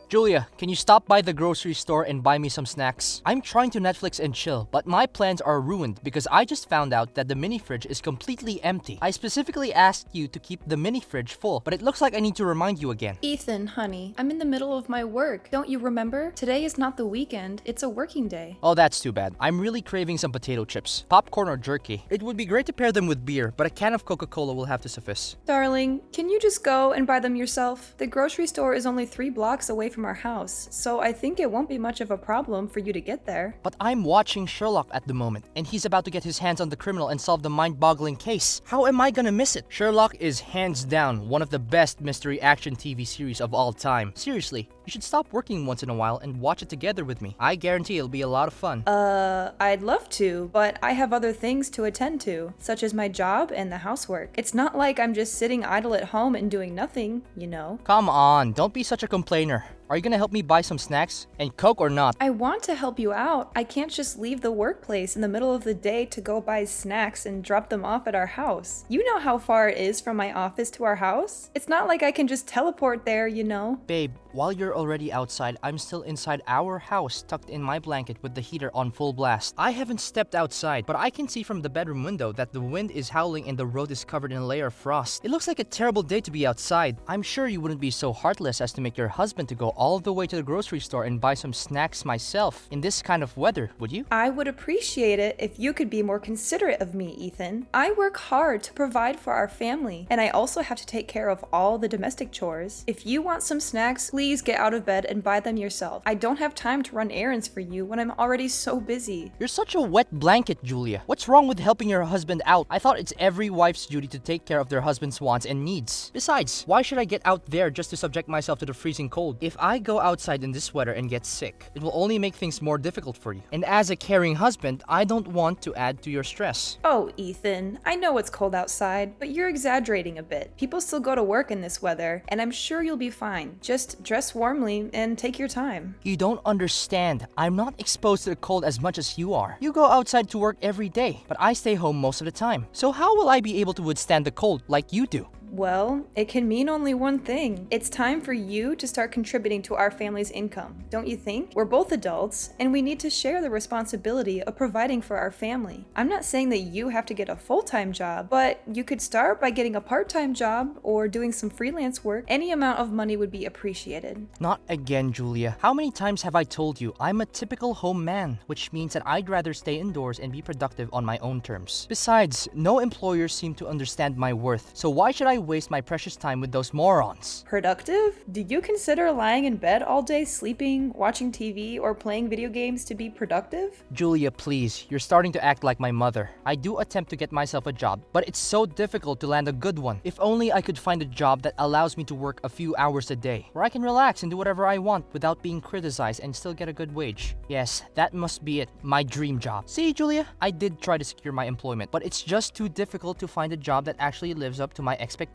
Julia, can you stop by the grocery store and buy me some snacks? I'm trying to Netflix and chill, but my plans are ruined because I just found out that the mini fridge is completely empty. I specifically asked you to keep the mini fridge full, but it looks like I need to remind you again. Ethan, honey, I'm in the middle of my work. Don't you remember? Today is not the weekend, it's a working day. Oh, that's too bad. I'm really craving some potato chips, popcorn or jerky. It would be great to pair them with beer, but a can of Coca-Cola will have to suffice. Darling, can you just go and buy them yourself? The grocery store is only 3 blocks away from our house, so I think it won't be much of a problem for you to get there. But I'm watching Sherlock at the moment, and he's about to get his hands on the criminal and solve the mind-boggling case. How am I gonna miss it? Sherlock is hands down one of the best mystery action TV series of all time. Seriously, you should stop working once in a while and watch it together with me. I guarantee it'll be a lot of fun. I'd love to, but I have other things to attend to, such as my job and the housework. It's not like I'm just sitting idle at home and doing nothing, you know. Come on, don't be such a complainer. Are you gonna help me buy some snacks? And Coke or not? I want to help you out. I can't just leave the workplace in the middle of the day to go buy snacks and drop them off at our house. You know how far it is from my office to our house? It's not like I can just teleport there, you know? Babe, while you're already outside, I'm still inside our house tucked in my blanket with the heater on full blast. I haven't stepped outside, but I can see from the bedroom window that the wind is howling and the road is covered in a layer of frost. It looks like a terrible day to be outside. I'm sure you wouldn't be so heartless as to make your husband to go all the way to the grocery store and buy some snacks myself in this kind of weather, would you? I would appreciate it if you could be more considerate of me, Ethan. I work hard to provide for our family, and I also have to take care of all the domestic chores. If you want some snacks, please get out of bed and buy them yourself. I don't have time to run errands for you when I'm already so busy. You're such a wet blanket, Julia. What's wrong with helping your husband out? I thought it's every wife's duty to take care of their husband's wants and needs. Besides, why should I get out there just to subject myself to the freezing cold? If I go outside in this weather and get sick, it will only make things more difficult for you. And as a caring husband, I don't want to add to your stress. Oh, Ethan, I know it's cold outside, but you're exaggerating a bit. People still go to work in this weather, and I'm sure you'll be fine. Just dress warmly and take your time. You don't understand. I'm not exposed to the cold as much as you are. You go outside to work every day, but I stay home most of the time. So how will I be able to withstand the cold like you do? Well, it can mean only one thing. It's time for you to start contributing to our family's income, don't you think? We're both adults, and we need to share the responsibility of providing for our family. I'm not saying that you have to get a full-time job, but you could start by getting a part-time job or doing some freelance work. Any amount of money would be appreciated. Not again, Julia. How many times have I told you I'm a typical home man, which means that I'd rather stay indoors and be productive on my own terms. Besides, no employers seem to understand my worth, so why should I waste my precious time with those morons? Productive? Do you consider lying in bed all day sleeping, watching TV, or playing video games to be productive? Julia, please, you're starting to act like my mother. I do attempt to get myself a job, but it's so difficult to land a good one. If only I could find a job that allows me to work a few hours a day, where I can relax and do whatever I want without being criticized and still get a good wage. Yes, that must be it, my dream job. See, Julia, I did try to secure my employment, but it's just too difficult to find a job that actually lives up to my expectations.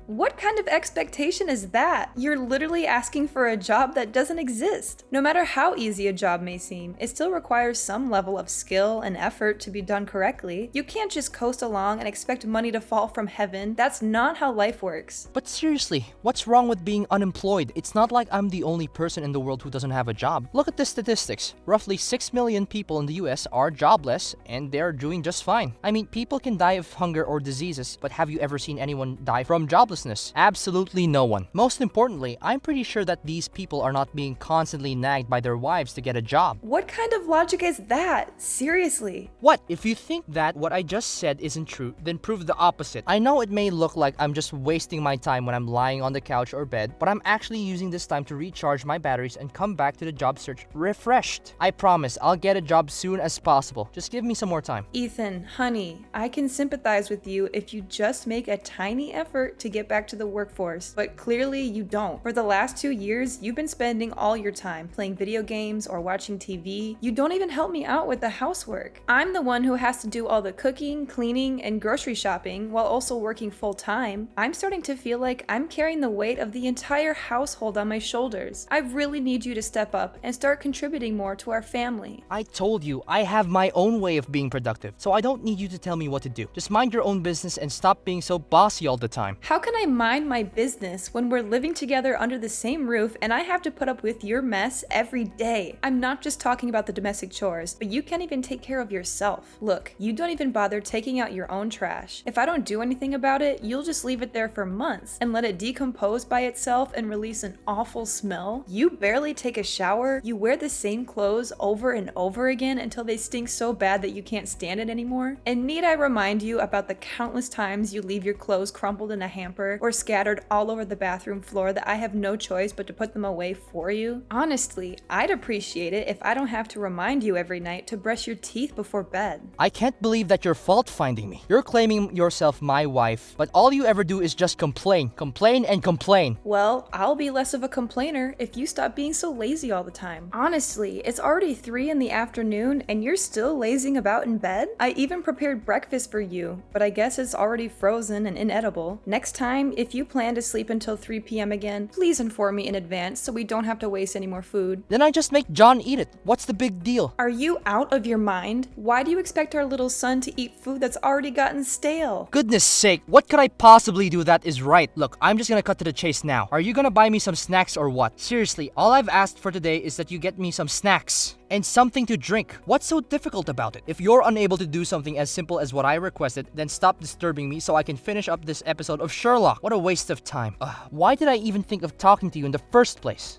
What kind of expectation is that? You're literally asking for a job that doesn't exist. No matter how easy a job may seem, it still requires some level of skill and effort to be done correctly. You can't just coast along and expect money to fall from heaven. That's not how life works. But seriously, what's wrong with being unemployed? It's not like I'm the only person in the world who doesn't have a job. Look at the statistics. Roughly 6 million people in the US are jobless, and they're doing just fine. I mean, people can die of hunger or diseases, but have you ever seen anyone die from joblessness? Absolutely no one. Most importantly, I'm pretty sure that these people are not being constantly nagged by their wives to get a job. What kind of logic is that? Seriously. What? If you think that what I just said isn't true, then prove the opposite. I know it may look like I'm just wasting my time when I'm lying on the couch or bed, but I'm actually using this time to recharge my batteries and come back to the job search refreshed. I promise I'll get a job soon as possible. Just give me some more time. Ethan, honey, I can sympathize with you if you just make a tiny effort to get back to the workforce, but clearly you don't. For the last 2 years, you've been spending all your time playing video games or watching TV. You don't even help me out with the housework. I'm the one who has to do all the cooking, cleaning, and grocery shopping while also working full-time. I'm starting to feel like I'm carrying the weight of the entire household on my shoulders. I really need you to step up and start contributing more to our family. I told you, I have my own way of being productive, so I don't need you to tell me what to do. Just mind your own business and stop being so bossy all the the time. How can I mind my business when we're living together under the same roof and I have to put up with your mess every day? I'm not just talking about the domestic chores, but you can't even take care of yourself. Look, you don't even bother taking out your own trash. If I don't do anything about it, you'll just leave it there for months and let it decompose by itself and release an awful smell. You barely take a shower. You wear the same clothes over and over again until they stink so bad that you can't stand it anymore. And need I remind you about the countless times you leave your clothes crumpled in a hamper or scattered all over the bathroom floor that I have no choice but to put them away for you? Honestly, I'd appreciate it if I don't have to remind you every night to brush your teeth before bed. I can't believe that you're fault-finding me. You're claiming yourself my wife, but all you ever do is just complain, complain, and complain. Well, I'll be less of a complainer if you stop being so lazy all the time. Honestly, it's already 3 in the afternoon and you're still lazing about in bed? I even prepared breakfast for you, but I guess it's already frozen and inedible. Next time, if you plan to sleep until 3 p.m. again, please inform me in advance so we don't have to waste any more food. Then I just make John eat it. What's the big deal? Are you out of your mind? Why do you expect our little son to eat food that's already gotten stale? Goodness sake, what could I possibly do that is right? Look, I'm just gonna cut to the chase now. Are you gonna buy me some snacks or what? Seriously, all I've asked for today is that you get me some snacks and something to drink. What's so difficult about it? If you're unable to do something as simple as what I requested, then stop disturbing me so I can finish up this episode of Sherlock. What a waste of time. Why did I even think of talking to you in the first place?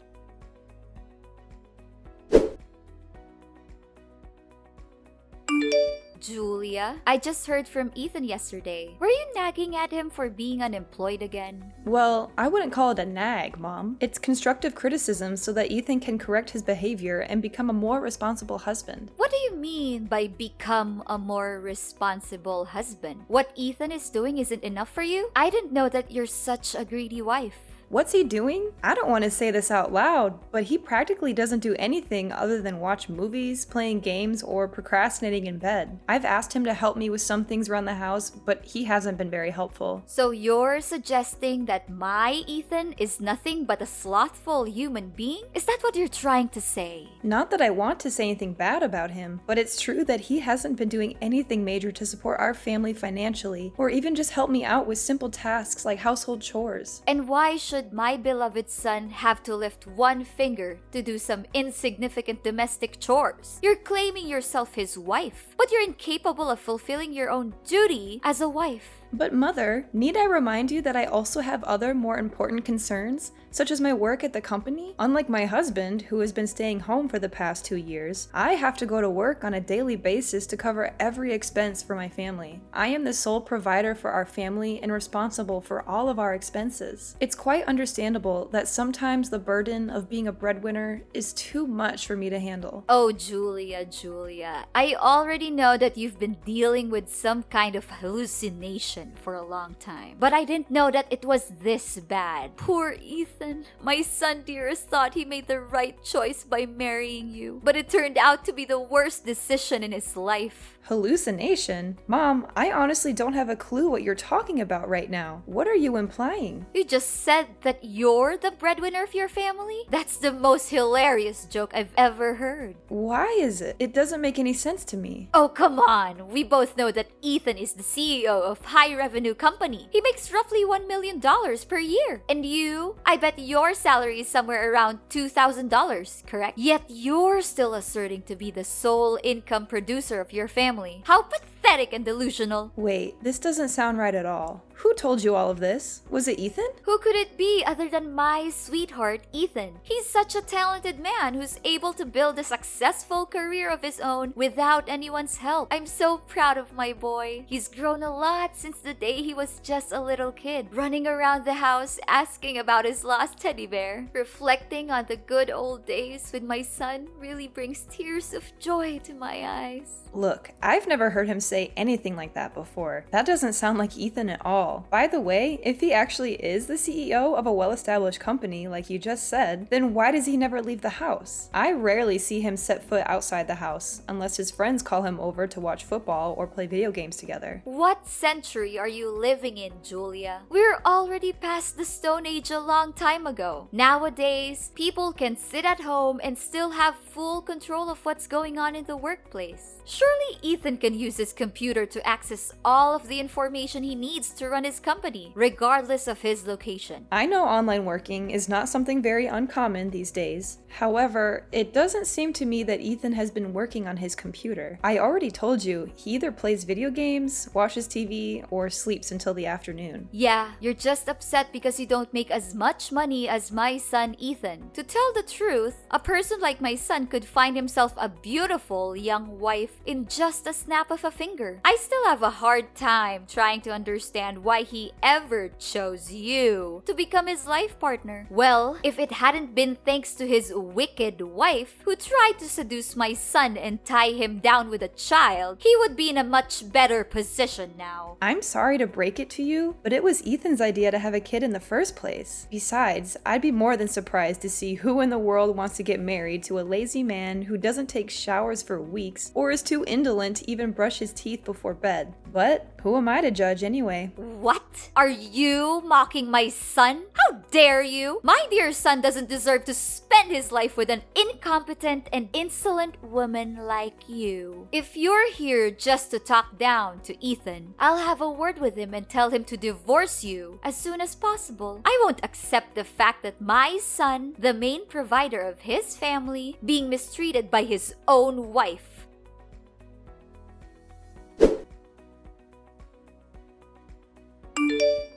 Julia, I just heard from Ethan yesterday. Were you nagging at him for being unemployed again? Well, I wouldn't call it a nag, Mom. It's constructive criticism so that Ethan can correct his behavior and become a more responsible husband. What do you mean by become a more responsible husband? What Ethan is doing isn't enough for you? I didn't know that you're such a greedy wife. What's he doing? I don't want to say this out loud, but he practically doesn't do anything other than watch movies, playing games, or procrastinating in bed. I've asked him to help me with some things around the house, but he hasn't been very helpful. So you're suggesting that my Ethan is nothing but a slothful human being? Is that what you're trying to say? Not that I want to say anything bad about him, but it's true that he hasn't been doing anything major to support our family financially, or even just help me out with simple tasks like household chores. And why should my beloved son have to lift one finger to do some insignificant domestic chores? You're claiming yourself his wife, but you're incapable of fulfilling your own duty as a wife. But Mother, need I remind you that I also have other more important concerns, such as my work at the company? Unlike my husband, who has been staying home for the past 2 years, I have to go to work on a daily basis to cover every expense for my family. I am the sole provider for our family and responsible for all of our expenses. It's quite understandable that sometimes the burden of being a breadwinner is too much for me to handle. Oh, Julia, I already know that you've been dealing with some kind of hallucination for a long time, but I didn't know that it was this bad. Poor Ethan. My son dearest thought he made the right choice by marrying you, but it turned out to be the worst decision in his life. Hallucination? Mom, I honestly don't have a clue what you're talking about right now. What are you implying? You just said that you're the breadwinner of your family? That's the most hilarious joke I've ever heard. Why is it? It doesn't make any sense to me. Oh, come on. We both know that Ethan is the CEO of high-revenue company. He makes roughly $1 million per year. And you? I bet your salary is somewhere around $2,000, correct? Yet you're still asserting to be the sole income producer of your family. How pathetic and delusional. Wait, this doesn't sound right at all. Who told you all of this? Was it Ethan? Who could it be other than my sweetheart, Ethan? He's such a talented man who's able to build a successful career of his own without anyone's help. I'm so proud of my boy. He's grown a lot since the day he was just a little kid, running around the house asking about his lost teddy bear. Reflecting on the good old days with my son really brings tears of joy to my eyes. Look, I've never heard him say anything like that before. That doesn't sound like Ethan at all. By the way, if he actually is the CEO of a well-established company like you just said, then why does he never leave the house? I rarely see him set foot outside the house, unless his friends call him over to watch football or play video games together. What century are you living in, Julia? We're already past the Stone Age a long time ago. Nowadays, people can sit at home and still have full control of what's going on in the workplace. Surely Ethan can use his computer to access all of the information he needs to run run his company, regardless of his location. I know online working is not something very uncommon these days. However, it doesn't seem to me that Ethan has been working on his computer. I already told you, he either plays video games, watches TV, or sleeps until the afternoon. Yeah, you're just upset because you don't make as much money as my son Ethan. To tell the truth, a person like my son could find himself a beautiful young wife in just a snap of a finger. I still have a hard time trying to understand why he ever chose you to become his life partner. Well, if it hadn't been thanks to his wicked wife who tried to seduce my son and tie him down with a child, he would be in a much better position now. I'm sorry to break it to you, but it was Ethan's idea to have a kid in the first place. Besides, I'd be more than surprised to see who in the world wants to get married to a lazy man who doesn't take showers for weeks or is too indolent to even brush his teeth before bed. But who am I to judge anyway? What? Are you mocking my son? How dare you? My dear son doesn't deserve to spend his life with an incompetent and insolent woman like you. If you're here just to talk down to Ethan, I'll have a word with him and tell him to divorce you as soon as possible. I won't accept the fact that my son, the main provider of his family, being mistreated by his own wife.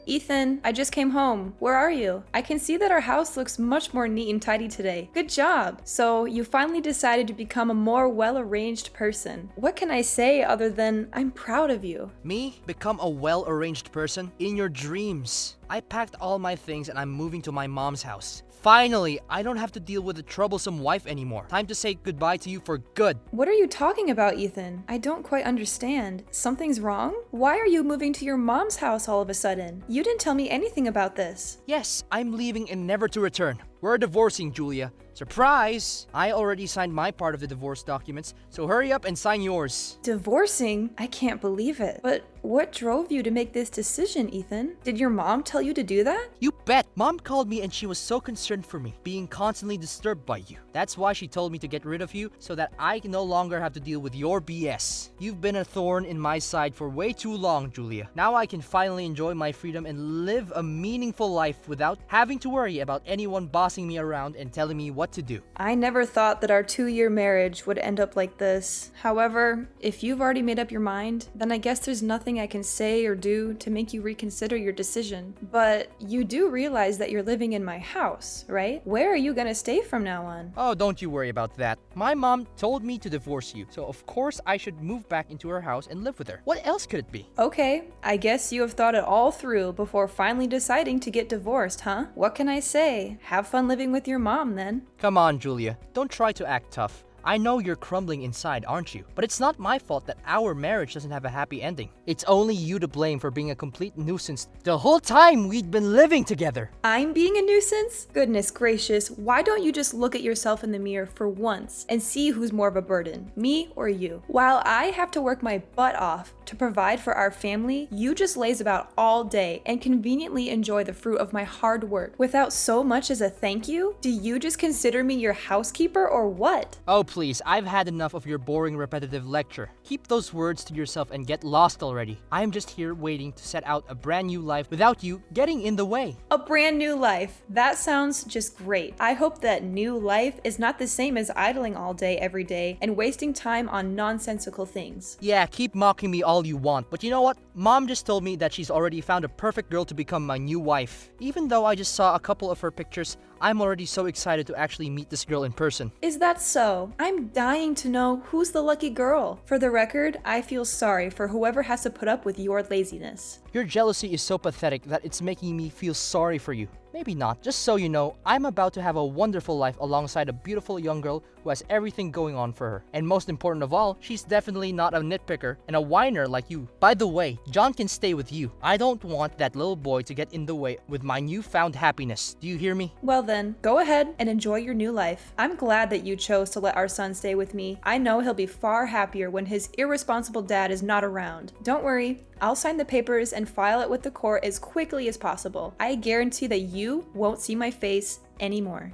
Ethan, I just came home. Where are you? I can see that our house looks much more neat and tidy today. Good job! So, you finally decided to become a more well-arranged person. What can I say other than I'm proud of you? Me? Become a well-arranged person? In your dreams. I packed all my things and I'm moving to my mom's house. Finally, I don't have to deal with a troublesome wife anymore. Time to say goodbye to you for good. What are you talking about, Ethan? I don't quite understand. Something's wrong? Why are you moving to your mom's house all of a sudden? You didn't tell me anything about this. Yes, I'm leaving and never to return. We're divorcing, Julia. Surprise! I already signed my part of the divorce documents, so hurry up and sign yours. Divorcing? I can't believe it. But what drove you to make this decision, Ethan? Did your mom tell you to do that? You bet! Mom called me and she was so concerned for me, being constantly disturbed by you. That's why she told me to get rid of you, so that I can no longer have to deal with your BS. You've been a thorn in my side for way too long, Julia. Now I can finally enjoy my freedom and live a meaningful life without having to worry about anyone bossing me around and telling me what to do. I never thought that our 2-year marriage would end up like this. However, if you've already made up your mind, then I guess there's nothing I can say or do to make you reconsider your decision. But you do realize that you're living in my house, right? Where are you gonna stay from now on? Oh, don't you worry about that. My mom told me to divorce you, so of course I should move back into her house and live with her. What else could it be? Okay, I guess you have thought it all through before finally deciding to get divorced, huh? What can I say? Have fun living with your mom then. Come on, Julia. Don't try to act tough. I know you're crumbling inside, aren't you? But it's not my fault that our marriage doesn't have a happy ending. It's only you to blame for being a complete nuisance the whole time we'd been living together. I'm being a nuisance? Goodness gracious, why don't you just look at yourself in the mirror for once and see who's more of a burden, me or you? While I have to work my butt off to provide for our family, you just laze about all day and conveniently enjoy the fruit of my hard work without so much as a thank you? Do you just consider me your housekeeper or what? Oh, please, I've had enough of your boring, repetitive lecture. Keep those words to yourself and get lost already. I'm just here waiting to set out a brand new life without you getting in the way. A brand new life. That sounds just great. I hope that new life is not the same as idling all day every day and wasting time on nonsensical things. Yeah, keep mocking me all you want, but you know what? Mom just told me that she's already found a perfect girl to become my new wife. Even though I just saw a couple of her pictures, I'm already so excited to actually meet this girl in person. Is that so? I'm dying to know who's the lucky girl. For the record, I feel sorry for whoever has to put up with your laziness. Your jealousy is so pathetic that it's making me feel sorry for you. Maybe not. Just so you know, I'm about to have a wonderful life alongside a beautiful young girl who has everything going on for her. And most important of all, she's definitely not a nitpicker and a whiner like you. By the way, John can stay with you. I don't want that little boy to get in the way with my newfound happiness. Do you hear me? Well then, go ahead and enjoy your new life. I'm glad that you chose to let our son stay with me. I know he'll be far happier when his irresponsible dad is not around. Don't worry, I'll sign the papers and file it with the court as quickly as possible. I guarantee that you won't see my face anymore.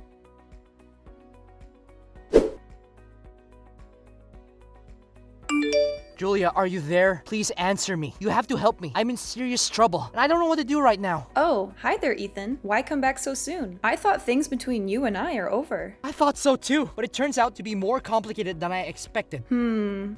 Julia, are you there? Please answer me. You have to help me. I'm in serious trouble, and I don't know what to do right now. Oh, hi there, Ethan. Why come back so soon? I thought things between you and I are over. I thought so too, but it turns out to be more complicated than I expected.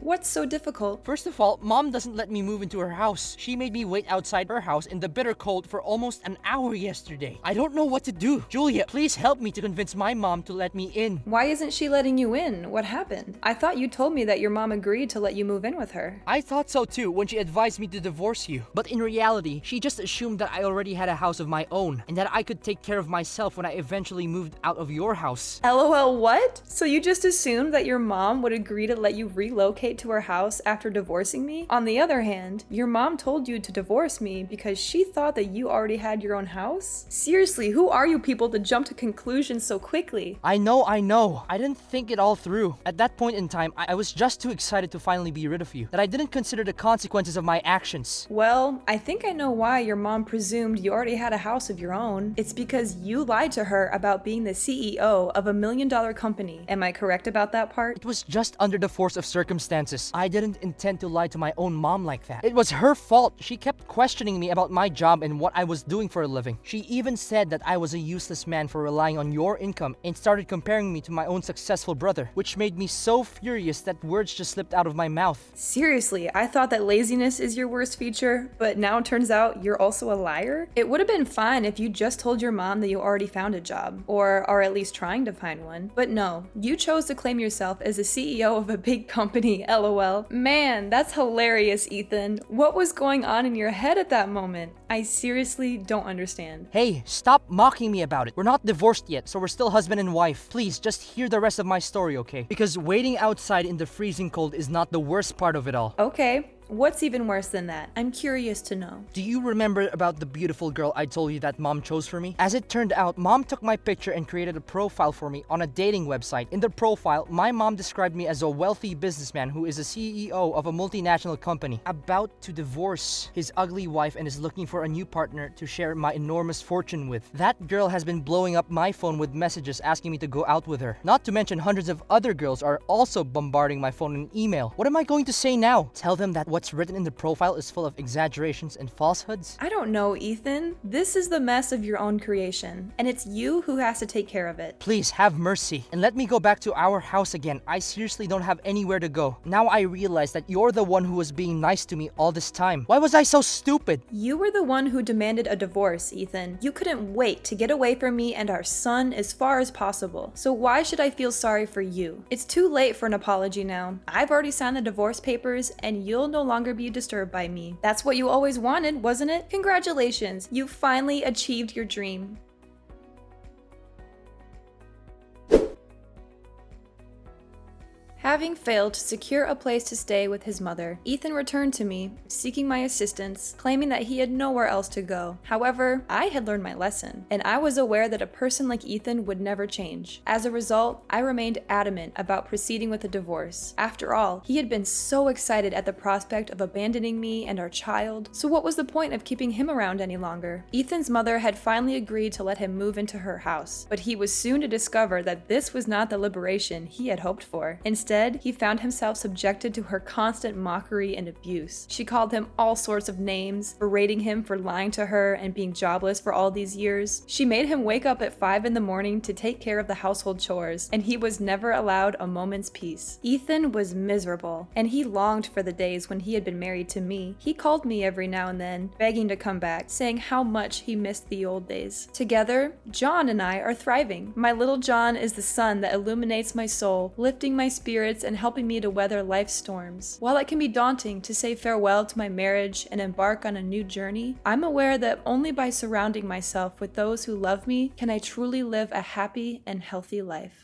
What's so difficult? First of all, Mom doesn't let me move into her house. She made me wait outside her house in the bitter cold for almost an hour yesterday. I don't know what to do. Julia, please help me to convince my mom to let me in. Why isn't she letting you in? What happened? I thought you told me that your mom agreed to let you move in with her. I thought so too when she advised me to divorce you. But in reality, she just assumed that I already had a house of my own and that I could take care of myself when I eventually moved out of your house. LOL, what? So you just assumed that your mom would agree to let you relocate to her house after divorcing me? On the other hand, your mom told you to divorce me because she thought that you already had your own house? Seriously, who are you people to jump to conclusions so quickly? I know. I didn't think it all through. At that point in time, I was just too excited to finally be rid of you that I didn't consider the consequences of my actions. Well, I think I know why your mom presumed you already had a house of your own. It's because you lied to her about being the CEO of $1 million company. Am I correct about that part? It was just under the force of circumstances. I didn't intend to lie to my own mom like that. It was her fault. She kept questioning me about my job and what I was doing for a living. She even said that I was a useless man for relying on your income and started comparing me to my own successful brother, which made me so furious that words just slipped out of my mouth. Seriously, I thought that laziness is your worst feature, but now it turns out you're also a liar? It would have been fine if you just told your mom that you already found a job, or are at least trying to find one. But no, you chose to claim yourself as the CEO of a big company, LOL. Man, that's hilarious, Ethan. What was going on in your head at that moment? I seriously don't understand. Hey, stop mocking me about it. We're not divorced yet, so we're still husband and wife. Please, just hear the rest of my story, okay? Because waiting outside in the freezing cold is not the worst part of it all. Okay. What's even worse than that? I'm curious to know. Do you remember about the beautiful girl I told you that Mom chose for me? As it turned out, Mom took my picture and created a profile for me on a dating website. In the profile, my mom described me as a wealthy businessman who is a CEO of a multinational company, about to divorce his ugly wife and is looking for a new partner to share my enormous fortune with. That girl has been blowing up my phone with messages asking me to go out with her. Not to mention hundreds of other girls are also bombarding my phone and email. What am I going to say now? Tell them that what's written in the profile is full of exaggerations and falsehoods? I don't know, Ethan. This is the mess of your own creation, and it's you who has to take care of it. Please have mercy and let me go back to our house again. I seriously don't have anywhere to go. Now I realize that you're the one who was being nice to me all this time. Why was I so stupid? You were the one who demanded a divorce, Ethan. You couldn't wait to get away from me and our son as far as possible. So why should I feel sorry for you? It's too late for an apology now. I've already signed the divorce papers, and you'll no longer be disturbed by me. That's what you always wanted, wasn't it? Congratulations, you finally achieved your dream. Having failed to secure a place to stay with his mother, Ethan returned to me, seeking my assistance, claiming that he had nowhere else to go. However, I had learned my lesson, and I was aware that a person like Ethan would never change. As a result, I remained adamant about proceeding with a divorce. After all, he had been so excited at the prospect of abandoning me and our child, so what was the point of keeping him around any longer? Ethan's mother had finally agreed to let him move into her house, but he was soon to discover that this was not the liberation he had hoped for. Instead, he found himself subjected to her constant mockery and abuse. She called him all sorts of names, berating him for lying to her and being jobless for all these years. She made him wake up at 5 in the morning to take care of the household chores, and he was never allowed a moment's peace. Ethan was miserable, and he longed for the days when he had been married to me. He called me every now and then, begging to come back, saying how much he missed the old days. Together, John and I are thriving. My little John is the sun that illuminates my soul, lifting my spirits and helping me to weather life's storms. While it can be daunting to say farewell to my marriage and embark on a new journey, I'm aware that only by surrounding myself with those who love me can I truly live a happy and healthy life.